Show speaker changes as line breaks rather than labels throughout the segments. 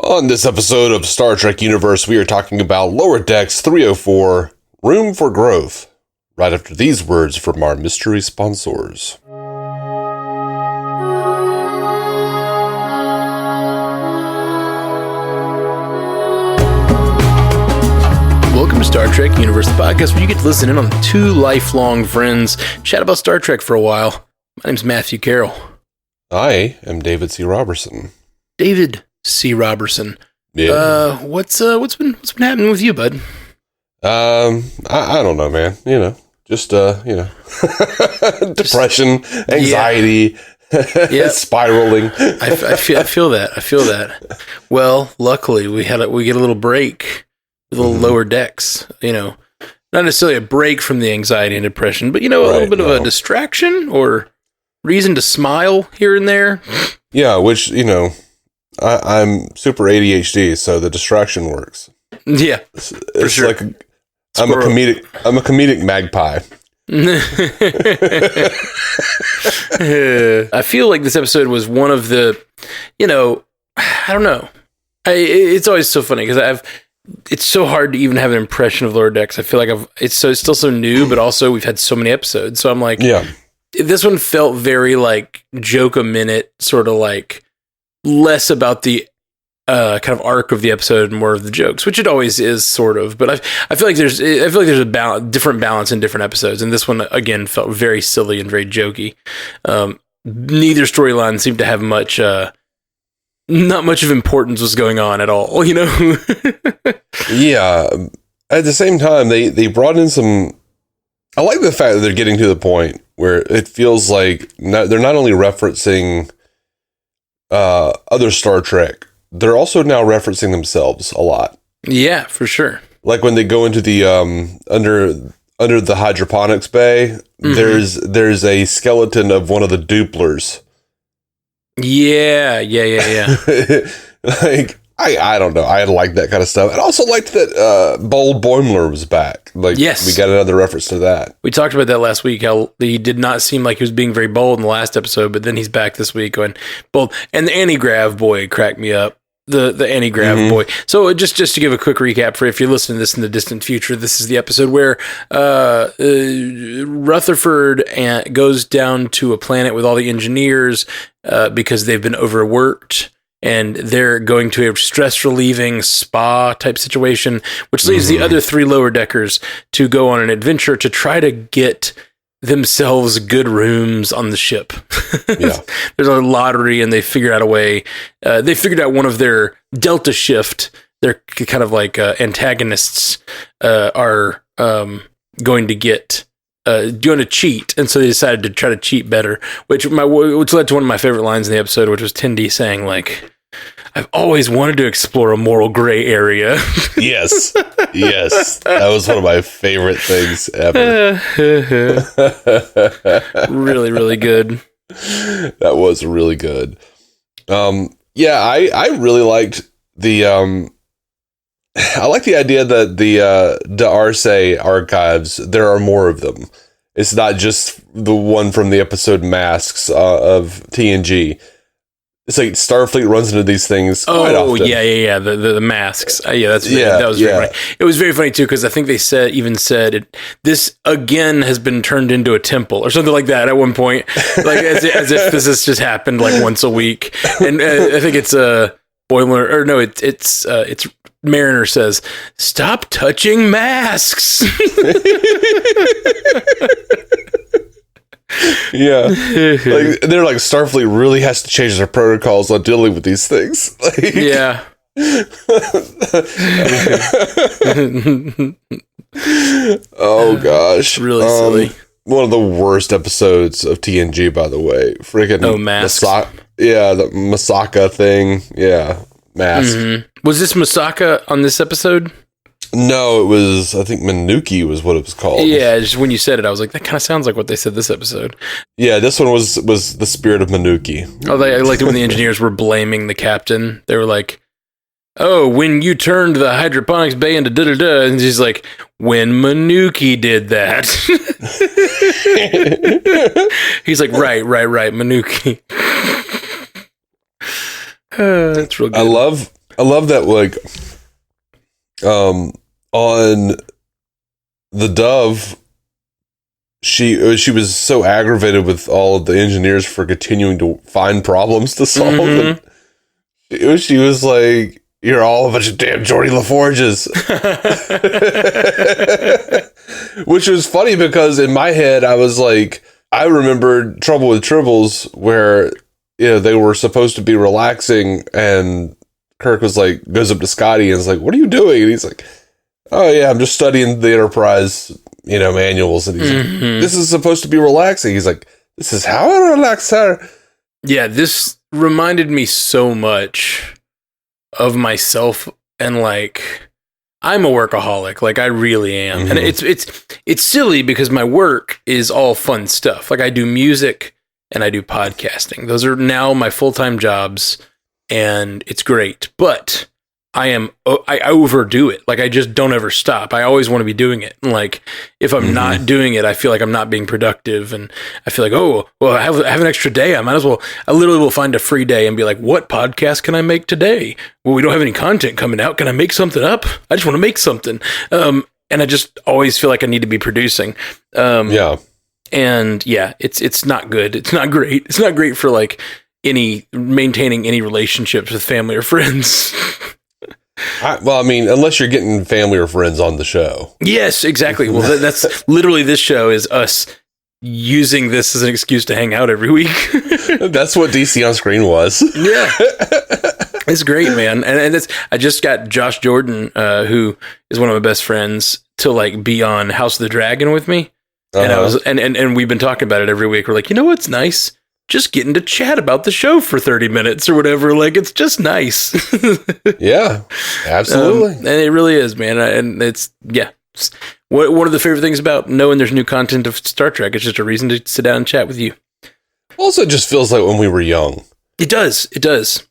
On this episode of Star Trek Universe, we are talking about Lower Decks 304, Room for Growth, right after these words from our mystery sponsors.
Welcome to Star Trek Universe, the podcast where you get to listen in on two lifelong friends chat about Star Trek for a while. My name's Matthew Carroll.
I am David C. Robertson.
David C. Robertson.
Yeah.
What's been happening with you, bud?
I don't know, man. Just depression, anxiety, spiraling.
I feel that. Well, luckily we get a little break with a little Lower Decks. Not necessarily a break from the anxiety and depression, but a little bit of a distraction or reason to smile here and there.
Yeah, which I'm super ADHD, so the distraction works.
Yeah,
it's
sure.
Like I'm a comedic magpie.
I feel like this episode was one of the, I don't know. It's always so funny because it's so hard to even have an impression of Lower Decks. I feel like it's still so new, but also we've had so many episodes. So I'm like, this one felt very like joke a minute, sort of like less about the kind of arc of the episode, more of the jokes, which it always is, sort of. But I feel like there's a different balance in different episodes, and this one again felt very silly and very jokey. Neither storyline seemed to have much, not much of importance was going on at all.
Yeah. At the same time, they brought in some. I like the fact that they're getting to the point where it feels like they're not only referencing other Star Trek, they're also now referencing themselves a lot.
Yeah, for sure.
Like when they go into the under the hydroponics bay, there's a skeleton of one of the Dupplers.
Yeah.
Like I don't know. I like that kind of stuff. I also liked that Bold Boimler was back. Like,
yes,
we got another reference to that.
We talked about that last week, how he did not seem like he was being very bold in the last episode, but then he's back this week going bold. And the anti-grav boy cracked me up. The anti-grav boy. So just to give a quick recap for if you're listening to this in the distant future, this is the episode where Rutherford goes down to a planet with all the engineers because they've been overworked. And they're going to a stress-relieving spa type situation, which leaves the other three lower deckers to go on an adventure to try to get themselves good rooms on the ship. Yeah. There's a lottery, and they figure out a way. They figured out one of their Delta Shift, their kind of like antagonists, are going to cheat, and so they decided to try to cheat better, which led to one of my favorite lines in the episode, which was Tendi saying, like, I've always wanted to explore a moral gray area.
Yes. That was one of my favorite things ever.
Really, really good.
That was really good. I really liked the I like the idea that the D'Arce archives, there are more of them. It's not just the one from the episode Masks of TNG. It's like Starfleet runs into these things quite often.
Yeah. The masks. That was very funny. It was very funny too, because I think they said this again has been turned into a temple or something like that at one point, like as if this has just happened like once a week. And I think it's Boimler, or no, it's Mariner says, "Stop touching masks."
Yeah, like they're like, Starfleet really has to change their protocols on dealing with these things. Like,
yeah.
Oh gosh,
really silly.
One of the worst episodes of TNG, by the way. Freaking
masks.
The Masaka thing. Yeah, mask.
Was this Masaka on this episode?
No, it was, I think Manuki was what it was called.
Yeah, just when you said it, I was like, that kind of sounds like what they said this episode.
Yeah, this one was the spirit of Manuki.
Oh, I liked it when the engineers were blaming the captain. They were like, oh, when you turned the hydroponics bay into da-da-da, and he's like, when Manuki did that. He's like, right, Manuki. That's real good.
I love that, like, on the Dove, she was so aggravated with all of the engineers for continuing to find problems to solve.
Mm-hmm.
And she was like, "You're all a bunch of damn Geordie LaForges." Which was funny because in my head, I was like, I remembered Trouble with Tribbles where, they were supposed to be relaxing and Kirk was like, goes up to Scotty and is like, "What are you doing?" And he's like, "Oh yeah, I'm just studying the Enterprise, manuals." And he's like, "This is supposed to be relaxing." He's like, "This is how I relax her."
Yeah, this reminded me so much of myself, and like, I'm a workaholic, like I really am.
Mm-hmm.
And it's silly because my work is all fun stuff. Like I do music and I do podcasting. Those are now my full-time jobs, and it's great. But I overdo it. Like I just don't ever stop. I always want to be doing it. And like if I'm not doing it, I feel like I'm not being productive, and I feel like, oh, well, I have an extra day. I literally will find a free day and be like, what podcast can I make today? Well, we don't have any content coming out. Can I make something up? I just want to make something. And I just always feel like I need to be producing.
Yeah.
And yeah, it's not good. It's not great. It's not great for like maintaining any relationships with family or friends.
Unless you're getting family or friends on the show.
Yes, exactly. Well, that's literally, this show is us using this as an excuse to hang out every week.
That's what DC on Screen was.
Yeah. It's great, man. And I just got Josh Jordan, who is one of my best friends, to like be on House of the Dragon with me. And I was, and we've been talking about it every week. We're like, what's nice? Just getting to chat about the show for 30 minutes or whatever. Like, it's just nice.
Yeah, absolutely.
And it really is, man. And it's one of the favorite things about knowing there's new content of Star Trek. It's just a reason to sit down and chat with you.
Also, it just feels like when we were young.
It does. It does.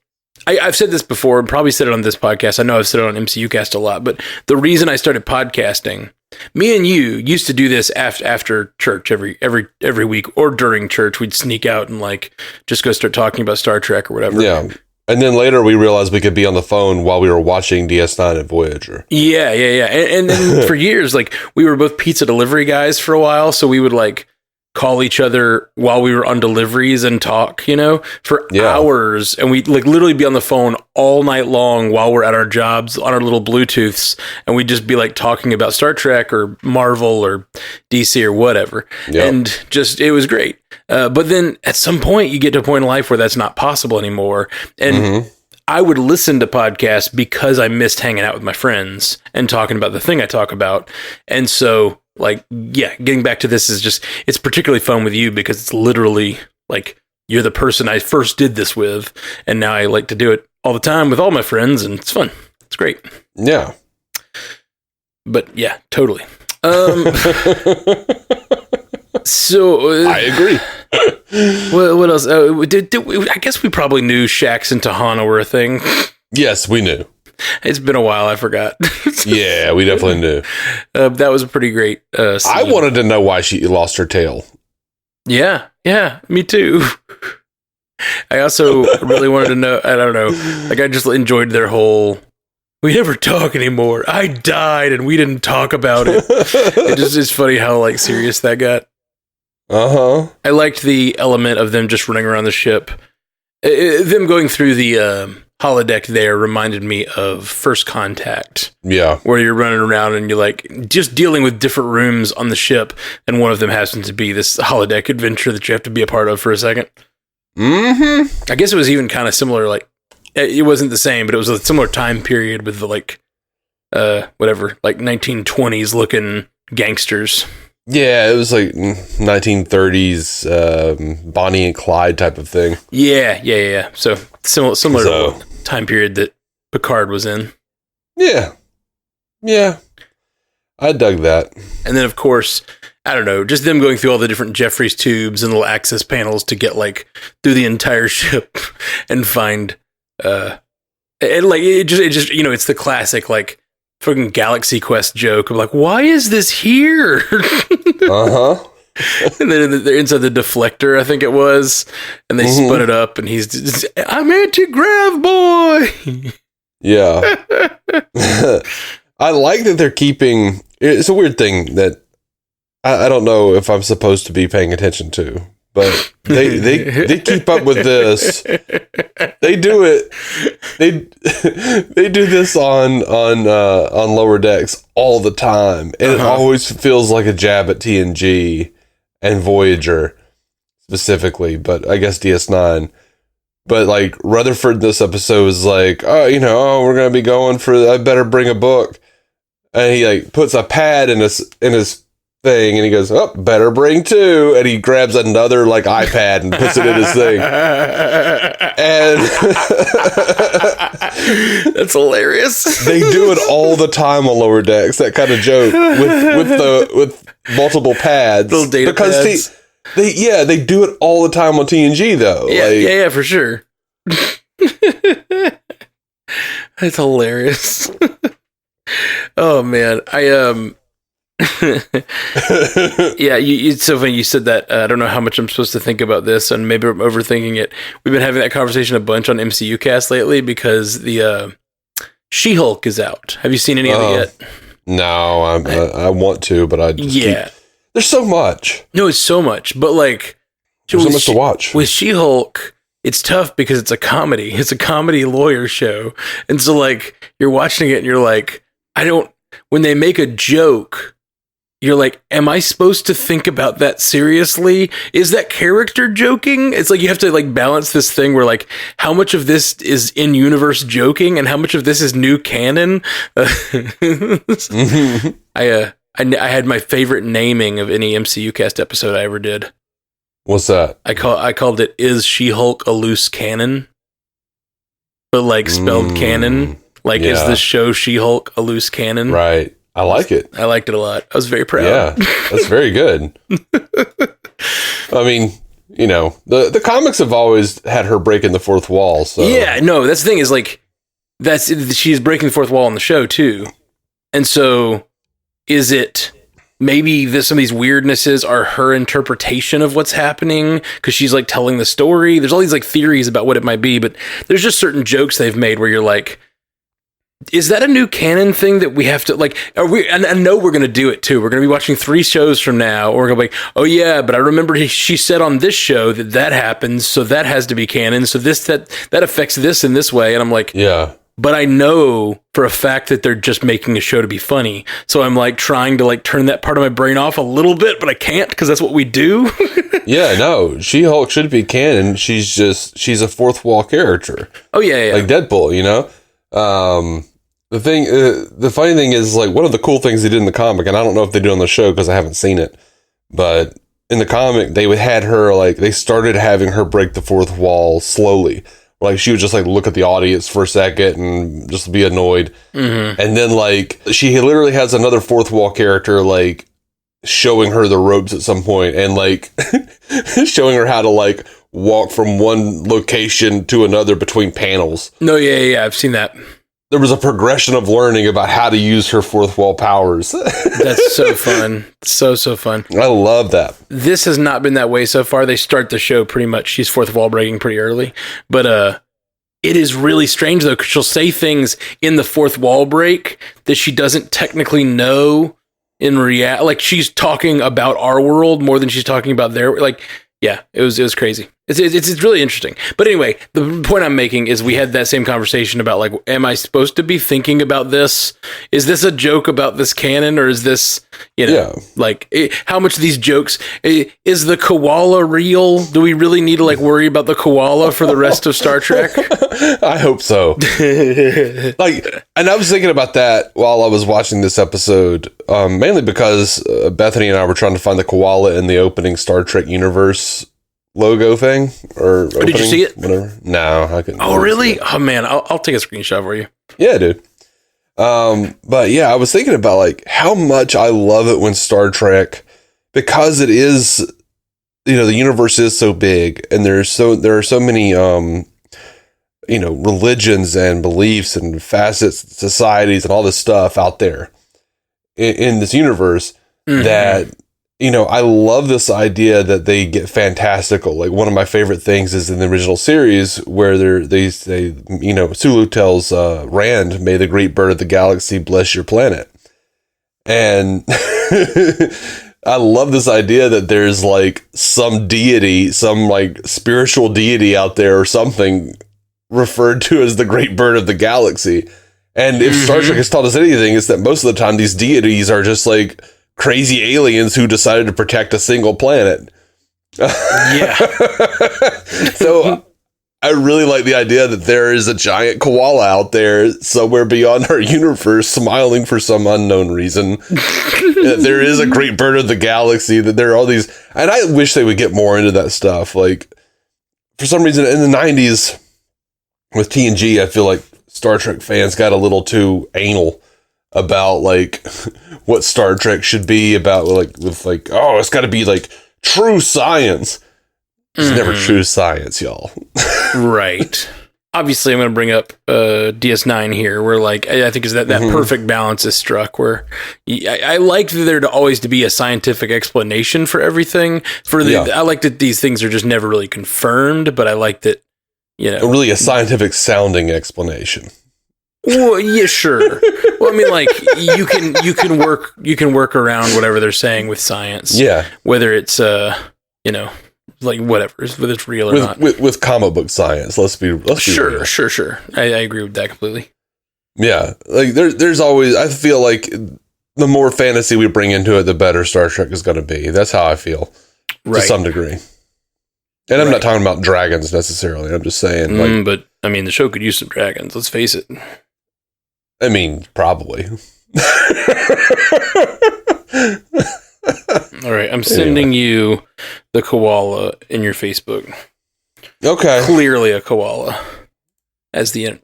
I've said this before and probably said it on this podcast. I know I've said it on MCU Cast a lot, but the reason I started podcasting, me and you used to do this after church every week, or during church. We'd sneak out and like just go start talking about Star Trek or whatever.
Yeah. And then later we realized we could be on the phone while we were watching DS9 and Voyager.
Yeah. And then for years, like we were both pizza delivery guys for a while. So we would like call each other while we were on deliveries and talk, for hours. And we'd like literally be on the phone all night long while we're at our jobs on our little Bluetooths. And we'd just be like talking about Star Trek or Marvel or DC or whatever. Yep. And just, it was great. But then at some point you get to a point in life where that's not possible anymore. And I would listen to podcasts because I missed hanging out with my friends and talking about the thing I talk about. And so, like, yeah, getting back to this is just, it's particularly fun with you because it's literally like you're the person I first did this with. And now I like to do it all the time with all my friends, and it's fun. It's great.
Yeah.
But yeah, totally. So
I agree.
What else? I guess we probably knew Shax and Tahana were a thing.
Yes, we knew.
It's been a while. I forgot.
Yeah, we definitely knew.
That was a pretty great scene.
I wanted to know why she lost her tail.
Yeah, me too. I also really wanted to know, I don't know, like I just enjoyed their whole, we never talk anymore. I died and we didn't talk about it. It's funny how like serious that got.
Uh-huh.
I liked the element of them just running around the ship. Them going through the holodeck there reminded me of First Contact.
Yeah.
Where you're running around and you're like just dealing with different rooms on the ship, and one of them happens to be this holodeck adventure that you have to be a part of for a second.
Mm-hmm.
I guess it was even kind of similar, like it wasn't the same, but it was a similar time period with the like 1920s looking gangsters.
Yeah, it was like 1930s Bonnie and Clyde type of thing.
Yeah. So similar to the time period that Picard was in.
Yeah. I dug that.
And then, of course, I don't know, just them going through all the different Jeffries tubes and little access panels to get like through the entire ship and find and like it just it's the classic like fucking Galaxy Quest joke of like, why is this here?
Uh-huh.
And then they're inside the deflector, I think it was, and they spun it up, and he's I'm anti-grav boy.
Yeah. I like that they're keeping. It's a weird thing that I don't know if I'm supposed to be paying attention to, but they keep up with this. They do it. They do this on Lower Decks all the time, and it always feels like a jab at TNG and Voyager specifically, but I guess DS9. But like Rutherford in this episode is like, we're gonna be going for. I better bring a book, and he like puts a pad in his thing, and he goes, "Oh, better bring two," and he grabs another like iPad and puts it in his thing, and
that's hilarious.
They do it all the time on Lower Decks. That kind of joke with multiple pads,
little data pads.
They do it all the time on TNG though.
Yeah, for sure. That's hilarious. Oh man, it's so funny you said that. I don't know how much I'm supposed to think about this, and maybe I'm overthinking it. We've been having that conversation a bunch on MCU Cast lately because the She-Hulk is out. Have you seen any of it yet?
No, I want to, but I just there's so much.
No, it's so much, but like
there's so much to watch.
With She-Hulk, it's tough because it's a comedy. It's a comedy lawyer show, and so like you're watching it and you're like, when they make a joke, you're like, am I supposed to think about that seriously? Is that character joking? It's like you have to like balance this thing where like how much of this is in universe joking and how much of this is new canon. I had my favorite naming of any MCU Cast episode I ever did.
What's that?
I called it "Is She-Hulk a Loose Cannon?" But like spelled canon. Like, is this show She-Hulk a loose cannon?
Right. I like it.
I liked it a lot. I was very proud.
Yeah, that's very good. I mean, the comics have always had her breaking the fourth wall. So
yeah, no, that's the thing is like she's breaking the fourth wall on the show too, and so is it maybe some of these weirdnesses are her interpretation of what's happening because she's like telling the story? There's all these like theories about what it might be, but there's just certain jokes they've made where you're like, is that a new canon thing that we have to like? And I know we're going to do it too. We're going to be watching 3 shows from now. Or we're going to be like, oh yeah, but I remember she said on this show that happens, so that has to be canon. So that affects this in this way. And I'm like,
yeah.
But I know for a fact that they're just making a show to be funny. So I'm like trying to like turn that part of my brain off a little bit, but I can't because that's what we do.
Yeah, no, She-Hulk should be canon. She's a fourth wall character.
Oh yeah.
Like Deadpool, The funny thing is, like, one of the cool things they did in the comic, and I don't know if they do on the show because I haven't seen it, but in the comic, they had her, like, they started having her break the fourth wall slowly. Like, she would just, like, look at the audience for a second and just be annoyed. Mm-hmm. And then, like, she literally has another fourth wall character, like, showing her the ropes at some point and, like, showing her how to, like, walk from one location to another between panels.
No, yeah, I've seen that.
There was a progression of learning about how to use her fourth wall powers.
That's so fun. So fun.
I love that.
This has not been that way so far. They start the show pretty much. She's fourth wall breaking pretty early. But it is really strange, though, because she'll say things in the fourth wall break that she doesn't technically know in reality. Like, she's talking about our world more than she's talking about their. Like, yeah, it was crazy. It's really interesting. But anyway, the point I'm making is we had that same conversation about, like, am I supposed to be thinking about this? Is this a joke about this canon, or is this, like, how much of these jokes, is the koala real? Do we really need to, like, worry about the koala for the rest of Star Trek?
I hope so. Like, and I was thinking about that while I was watching this episode, mainly because Bethany and I were trying to find the koala in the opening Star Trek universe logo thing, or opening,
did you see it?
Whatever. No, I couldn't.
Oh, really? Oh man, I'll take a screenshot for you.
Yeah, dude. But yeah, I was thinking about like how much I love it when Star Trek, because it is, the universe is so big, and there are so many religions and beliefs and facets, societies, and all this stuff out there in this universe, that I love this idea that they get fantastical. Like, one of my favorite things is in the original series where they say, Sulu tells Rand, "May the great bird of the galaxy bless your planet." And I love this idea that there's like some deity, some like spiritual deity out there or something referred to as the great bird of the galaxy. And if Star Trek has taught us anything, it's that most of the time these deities are just like crazy aliens who decided to protect a single planet.
Yeah.
So I really like the idea that there is a giant koala out there somewhere beyond our universe smiling for some unknown reason. That there is a great bird of the galaxy, that there are all these, and I wish they would get more into that stuff. Like, for some reason in the 90s with TNG, I feel like Star Trek fans got a little too anal about like what Star Trek should be about, oh, it's got to be like true science. It's never true science, y'all.
Right. Obviously, I'm going to bring up DS9 here, where like I think is that perfect balance is struck. Where I like there to always to be a scientific explanation for everything. I like that these things are just never really confirmed, but I like that
really a scientific sounding explanation.
Well, yeah, sure. Well, I mean, like you can work around whatever they're saying with science.
Yeah,
whether it's like whatever, whether it's real or not.
With comic book science, let's be
sure,
real.
Sure. I agree with that completely.
Yeah, like there's always, I feel like the more fantasy we bring into it, the better Star Trek is going to be. That's how I feel, to some degree. And I'm not talking about dragons necessarily. I'm just saying,
but I mean, the show could use some dragons. Let's face it.
I mean, probably.
All right, I'm sending you the koala in your Facebook.
Okay.
Clearly a koala. As the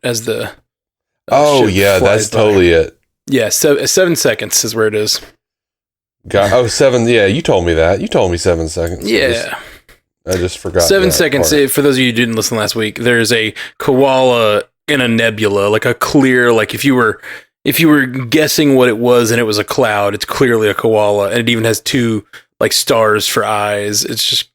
oh yeah, that's totally it.
Yeah, 7 seconds is where it is.
7. Yeah, you told me that. You told me 7 seconds.
Yeah.
I just forgot.
7 seconds. Part. For those of you who didn't listen last week, there's a koala in a nebula, like a clear, like if you were guessing what it was and it was a cloud, it's clearly a koala, and it even has 2 like stars for eyes. It's just,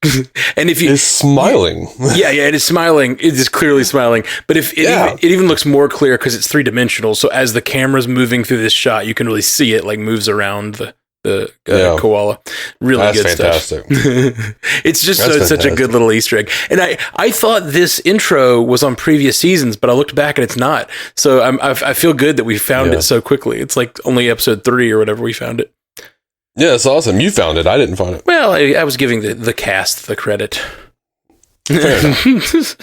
and if
it's smiling.
Yeah, it is smiling. It is clearly smiling. But it even looks more clear because it's 3-dimensional. So as the camera's moving through this shot, you can really see it like moves around the koala. Really
That's
good
fantastic.
Stuff. It's just such a good little Easter egg. And I thought this intro was on previous seasons, but I looked back and it's not. So I feel good that we found it so quickly. It's like only episode 3 or whatever we found it.
Yeah, it's awesome. You found it. I didn't find it.
Well, I was giving the cast the credit.
Fair enough.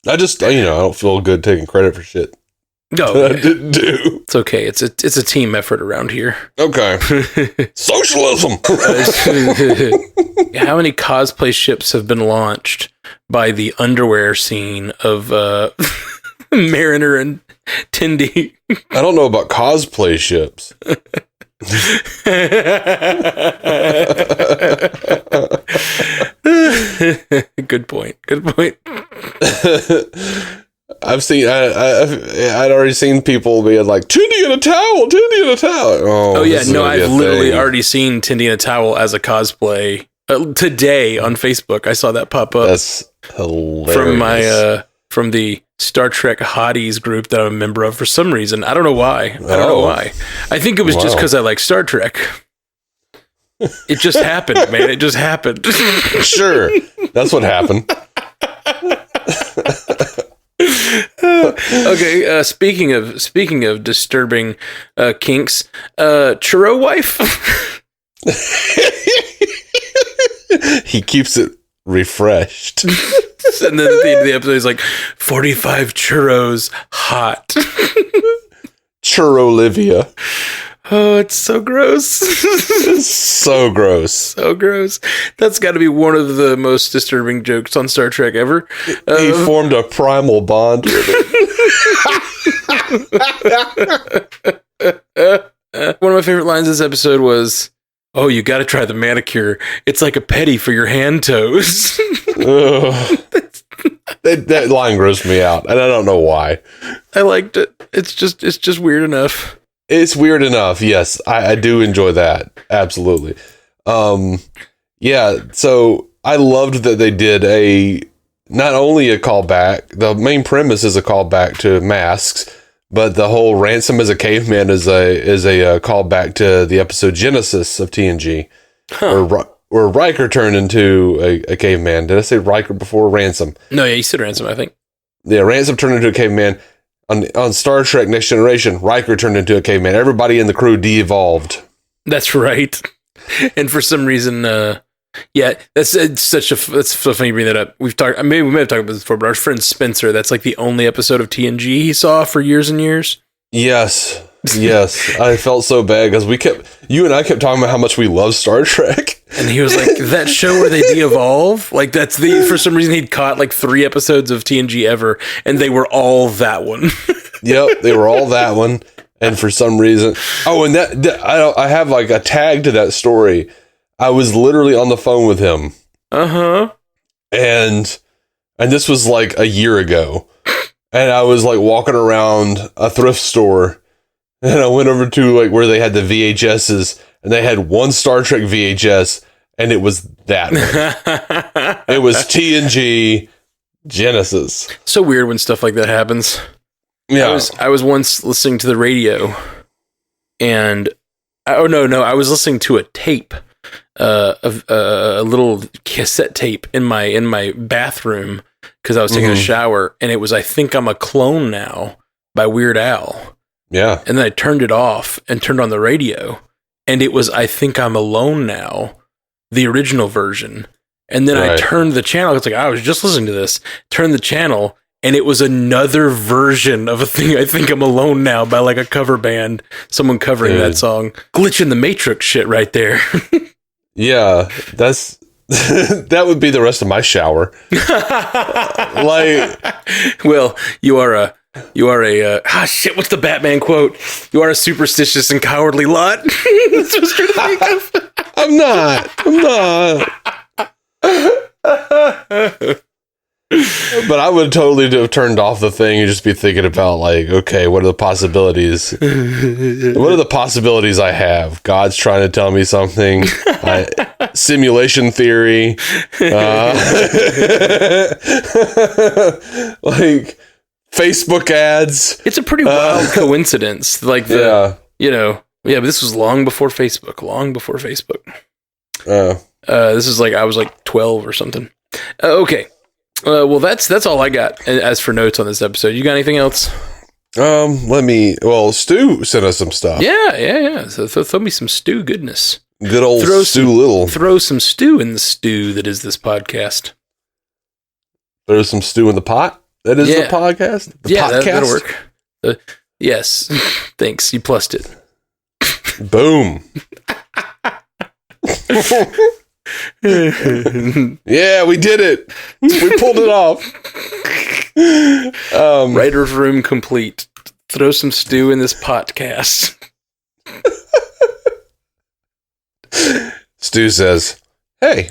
I just, I don't feel good taking credit for shit.
No,
that I didn't do.
It's okay. It's a team effort around here.
Okay. Socialism.
How many cosplay ships have been launched by the underwear scene of Mariner and Tendi?
I don't know about cosplay ships.
Good point.
I've seen. I'd already seen people being like, "Tindy in a towel, Tindy in a towel."
Oh yeah, no, I've literally already seen Tindy in a towel as a cosplay today on Facebook. I saw that pop up.
That's hilarious.
From the Star Trek Hotties group that I'm a member of for some reason. I don't know why. I don't know why. I think it was just because I like Star Trek. It just happened, man. It just happened.
Sure, that's what happened.
Okay. Speaking of disturbing kinks, churro wife.
He keeps it refreshed.
And then at the end of the episode, he's like, 45 churros hot.
Churro-Livia.
Oh, it's so gross.
It's so gross.
So gross. That's got to be one of the most disturbing jokes on Star Trek ever.
He formed a primal bond with
it. One of my favorite lines this episode was, "Oh, you got to try the manicure. It's like a pedi for your hand toes."
That line grossed me out, and I don't know why.
I liked it. It's just weird enough.
It's weird enough. Yes, I do enjoy that. Absolutely. Yeah, so I loved that they did not only a callback, the main premise is a callback to Masks, but the whole Ransom as a caveman is a callback to the episode Genesis of TNG, where Riker turned into a caveman. Did I say Riker before? Ransom.
No, yeah, you said Ransom, I think.
Yeah, Ransom turned into a caveman. On Star Trek Next Generation, Riker turned into a caveman. Everybody in the crew de-evolved.
That's right. And for some reason, that's so funny you bring that up. We may have talked about this before, but our friend Spencer, that's like the only episode of TNG he saw for years and years.
Yes. I felt so bad because you and I kept talking about how much we love Star Trek.
And he was like, that show where they de-evolve? Like, for some reason he'd caught like 3 episodes of TNG ever, and they were all that one.
Yep, they were all that one. And for some reason, and I have like a tag to that story. I was literally on the phone with him. And this was like a year ago. And I was like walking around a thrift store, and I went over to like where they had the VHSs, and they had one Star Trek VHS, and it was that one. It was TNG Genesis.
So weird when stuff like that happens.
Yeah.
I was once listening to the radio, and I was listening to a tape, a little cassette tape in my bathroom because I was taking a shower, and it was I Think I'm a Clone Now by Weird Al.
Yeah.
And then I turned it off and turned on the radio, and it was I Think I'm Alone Now, the original version. And then I turned the channel. It's like, I was just listening to this. Turned the channel, and it was another version of I Think I'm Alone Now by like a cover band. Someone covering that song. Glitch in the Matrix shit right there.
Yeah, that's that would be the rest of my shower.
Well, you are a what's the Batman quote? You are a superstitious and cowardly lot. That's what I was trying to think of.
I'm not. But I would totally have turned off the thing and just be thinking about like, okay, what are the possibilities? What are the possibilities I have? God's trying to tell me something. Simulation theory. Like Facebook ads.
It's a pretty wild coincidence. Like but this was long before Facebook. This is like I was like 12 or something. Okay. Well, that's all I got as for notes on this episode. You got anything else?
Stu sent us some stuff.
Yeah. So throw me some stew goodness.
Good old Stu Little.
Throw some stew in the stew that is this podcast.
Throw some stew in the pot? That is the podcast? The podcast?
That'll work. Yes. Thanks. You plussed it.
Boom. Yeah, we did it. We pulled it off.
Writer's room complete. Throw some stew in this podcast.
Stu says, hey,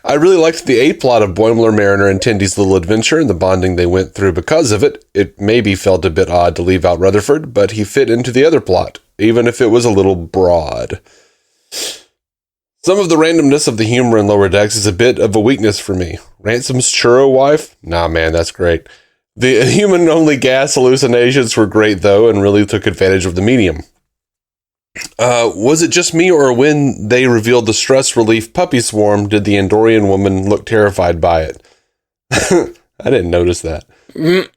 I really liked the A-plot of Boimler, Mariner, and Tendy's little adventure and the bonding they went through because of it. It maybe felt a bit odd to leave out Rutherford, but he fit into the other plot, even if it was a little broad. Some of the randomness of the humor in Lower Decks is a bit of a weakness for me. Ransom's churro wife? Nah, man, that's great. The human-only gas hallucinations were great, though, and really took advantage of the medium. Was it just me, or when they revealed the stress relief puppy swarm, did the Andorian woman look terrified by it? I didn't notice that.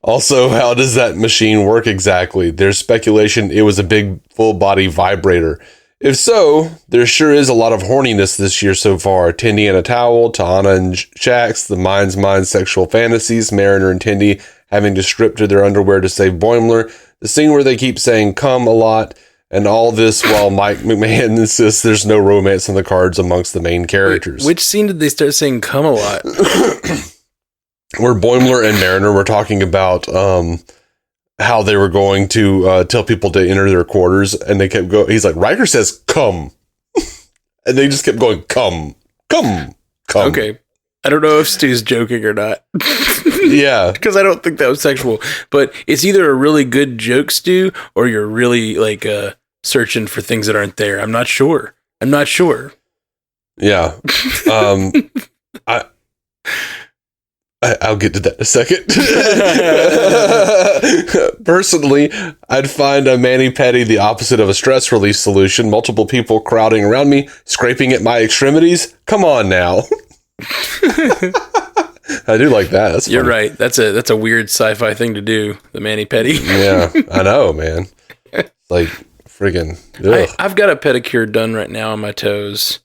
Also, how does that machine work exactly? There's speculation it was a big, full-body vibrator. If so, there sure is a lot of horniness this year so far. Tendy and a towel, Ta'ana and Shax, the mind's mind sexual fantasies, Mariner and Tendy having to strip to their underwear to save Boimler, the scene where they keep saying come a lot, and all this while Mike McMahon insists there's no romance in the cards amongst the main characters.
Which scene did they start saying come a lot?
Where Boimler and Mariner were talking about how they were going to tell people to enter their quarters, and they kept going. He's like, Riker says, come. And they just kept going, come.
Okay. I don't know if Stu's joking or not.
Yeah.
Because I don't think that was sexual. But it's either a really good joke, Stu, or you're really like searching for things that aren't there. I'm not sure. I'm not sure.
Yeah. I'll get to that in a second. Personally, I'd find a mani-pedi the opposite of a stress release solution. Multiple people crowding around me, scraping at my extremities. Come on now. I do like that. That's
You're
funny.
right. That's a weird sci-fi thing to do. The mani-pedi.
Yeah, I know, man. Like friggin'.
I've got a pedicure done right now on my toes.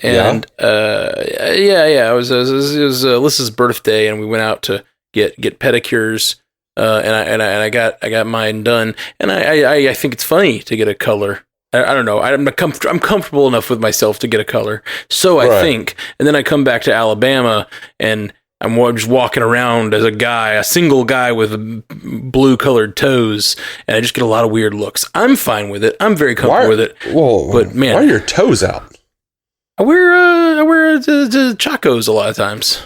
And it was Alyssa's birthday, and we went out to get pedicures. And I got mine done, and I think it's funny to get a color. I don't know. I'm comfortable enough with myself to get a color, so I think. And then I come back to Alabama, and I'm just walking around as a single guy with blue colored toes, and I just get a lot of weird looks. I'm fine with it. I'm very comfortable with it.
Well,
but man,
why are your toes out?
I wear the Chacos a lot of times,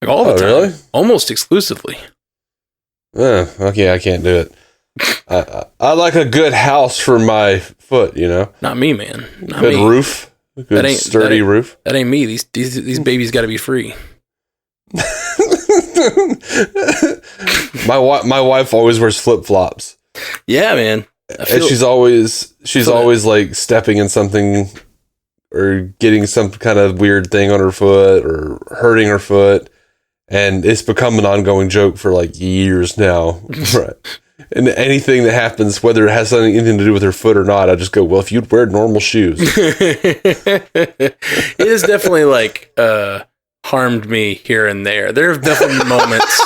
like all the time,
really?
Almost exclusively.
Okay, I can't do it. I like a good house for my foot, you know.
Not me, man. Not
good
me.
Roof, a good sturdy roof.
That ain't me. These babies got to be free.
My wife always wears flip flops.
Yeah, man.
And she's always like stepping in something or getting some kind of weird thing on her foot or hurting her foot. And it's become an ongoing joke for like years now. Right. And anything that happens, whether it has anything to do with her foot or not, I just go, well, if you'd wear normal shoes.
It has definitely like harmed me here and there. There have definitely been moments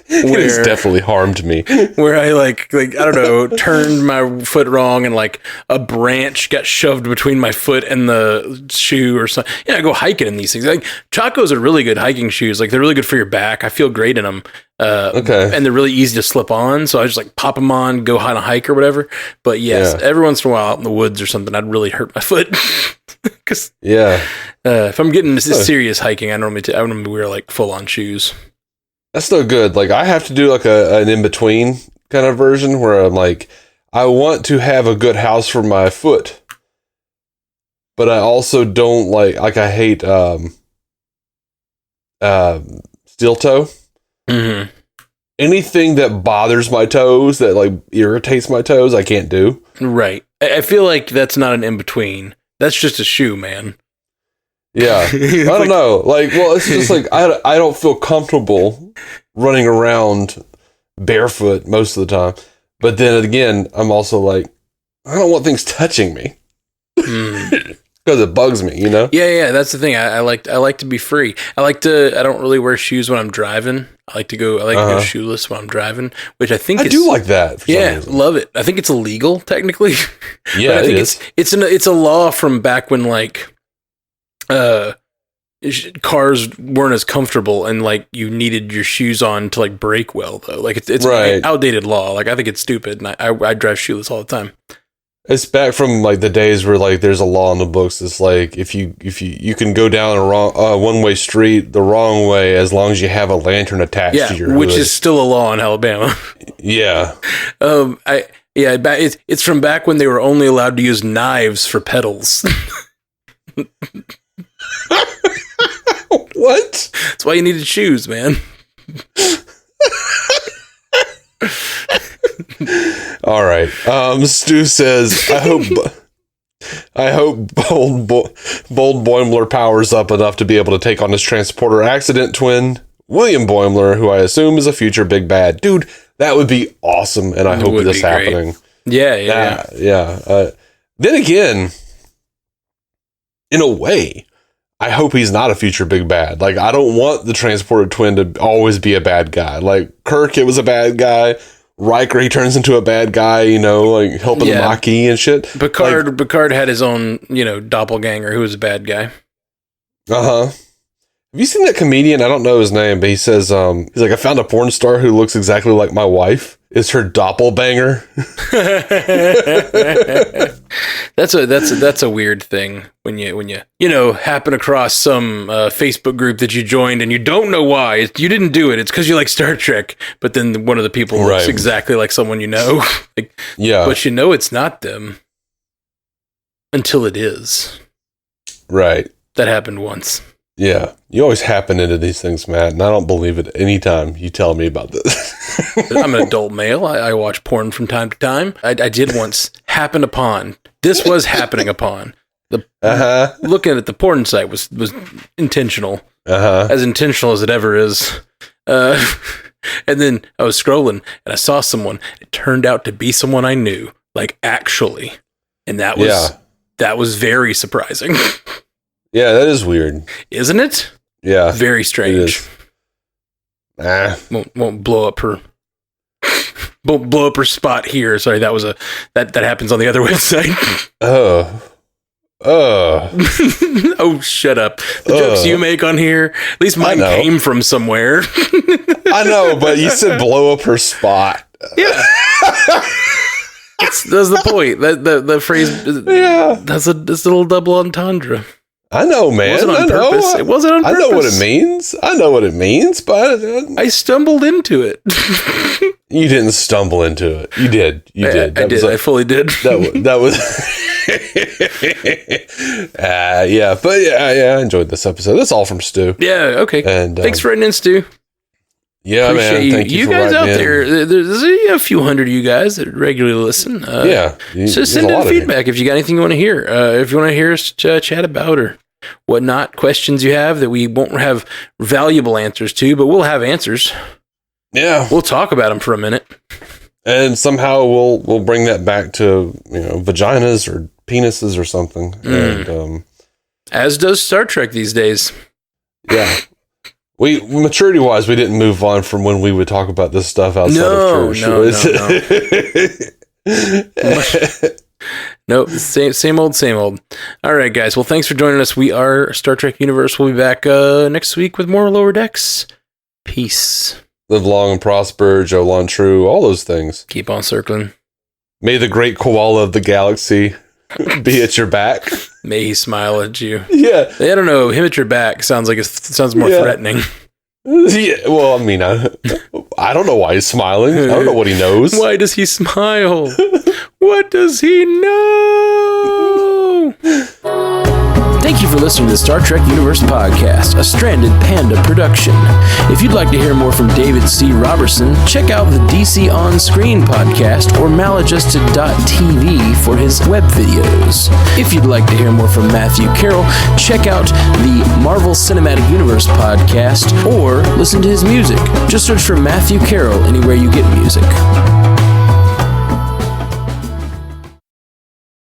it has definitely harmed me.
Where I like I don't know, turned my foot wrong and like a branch got shoved between my foot and the shoe or something. Yeah, I go hiking in these things. Like Chacos are really good hiking shoes. Like they're really good for your back. I feel great in them. Okay. And they're really easy to slip on. So I just like pop them on, go on a hike or whatever. But yes, every once in a while out in the woods or something, I'd really hurt my foot. Cause if I'm getting serious hiking, I normally wear like full on shoes.
That's no good. Like I have to do like an in-between kind of version where I'm like, I want to have a good house for my foot, but I also don't like I hate steel toe. Mm-hmm. Anything that bothers my toes, that like irritates my toes, I can't do.
Right. I feel like that's not an in-between. That's just a shoe, man.
Yeah. I don't know. Like, well, it's just like, I don't feel comfortable running around barefoot most of the time. But then again, I'm also like, I don't want things touching me. Because it bugs me, you know?
Yeah, that's the thing. I like to be free. I don't really wear shoes when I'm driving. I like to go shoeless when I'm driving, which I think
I do like that. For some reason.
Love it. I think it's illegal technically.
Yeah,
I think
it is.
It's a law from back when like cars weren't as comfortable and like you needed your shoes on to like brake well though. Like it's an outdated law. Like I think it's stupid, and I drive shoeless all the time.
It's back from like the days where like there's a law in the books. It's like if you can go down a one-way street the wrong way as long as you have a lantern attached to your hood.
Which is still a law in Alabama.
Yeah.
It's from back when they were only allowed to use knives for pedals.
What?
That's why you needed shoes, man.
All right. Stu says, I hope Bold Boimler powers up enough to be able to take on his transporter accident twin, William Boimler, who I assume is a future big bad. Dude, that would be awesome, and I hope this happening.
Yeah.
Then again, in a way, I hope he's not a future big bad. Like, I don't want the transporter twin to always be a bad guy. Like, Kirk, it was a bad guy. Riker, he turns into a bad guy, you know, like helping Maquis and shit.
Picard had his own, doppelganger who was a bad guy.
Uh-huh. Have you seen that comedian? I don't know his name, but he says, he's like, I found a porn star who looks exactly like my wife. Is her doppelbanger.
That's a weird thing when you happen across some Facebook group that you joined and you don't know why. You didn't do it. It's because you like Star Trek, but then one of the people looks exactly like someone you know. But you know it's not them until it is.
Right.
That happened once.
Yeah. You always happen into these things, Matt, and I don't believe it any time you tell me about this.
I'm an adult male. I watch porn from time to time. I did once happen upon. This was happening upon. Looking at the porn site was intentional. As intentional as it ever is. And then I was scrolling and I saw someone. It turned out to be someone I knew, like actually. And that was very surprising.
Yeah, that is weird.
Isn't it?
Yeah.
Very strange. Won't blow up her spot here. Sorry, that happens on the other website. Oh, shut up. The jokes you make on here, at least mine came from somewhere.
I know, but you said blow up her spot.
Yeah. That's the point. The phrase, that's a little double entendre.
I know, man.
It wasn't on purpose. It wasn't on purpose.
I know what it means, but
I stumbled into it.
You didn't stumble into it. You did.
I fully did.
That was. I enjoyed this episode. That's all from Stu.
Yeah. Okay. And thanks for writing in, Stu.
Yeah,
appreciate
man. Thank you for
guys out
in.
there. There's a few hundred of you guys that regularly listen. So send in feedback if you got anything you want to hear. If you want to hear us chat about or whatnot, questions you have that we won't have valuable answers to, but we'll have answers.
Yeah,
we'll talk about them for a minute,
and somehow we'll bring that back to vaginas or penises or something. And
as does Star Trek these days.
Yeah. We maturity-wise, we didn't move on from when we would talk about this stuff outside of church.
No, same old. All right, guys. Well, thanks for joining us. We are Star Trek Universe. We'll be back next week with more Lower Decks. Peace.
Live long and prosper, Joe Lon True, all those things.
Keep on circling.
May the great koala of the galaxy be at your back.
May he smile at you.
Yeah.
I don't know. Him at your back sounds more threatening.
Yeah. Well, I mean, I don't know why he's smiling. I don't know what he knows.
Why does he smile? What does he know? Thank you for listening to the Star Trek Universe Podcast, a Stranded Panda production. If you'd like to hear more from David C. Robertson, check out the DC On Screen podcast or maladjusted.tv for his web videos. If you'd like to hear more from Matthew Carroll, check out the Marvel Cinematic Universe podcast or listen to his music. Just search for Matthew Carroll anywhere you get music.